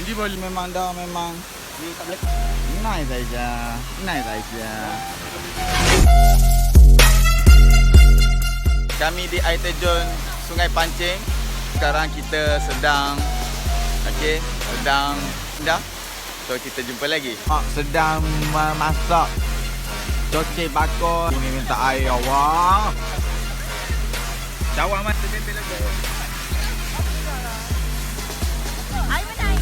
Janji boleh. Memang dah memang. Ni tak boleh. Nice saja. Nice saja. Kami di air terjun Sungai Panching. Sekarang kita sedang dah. So kita jumpa lagi. Sedang memasak cocek bakar. Ini minta air awak. Jawab mas tempel lagi. Air mana air?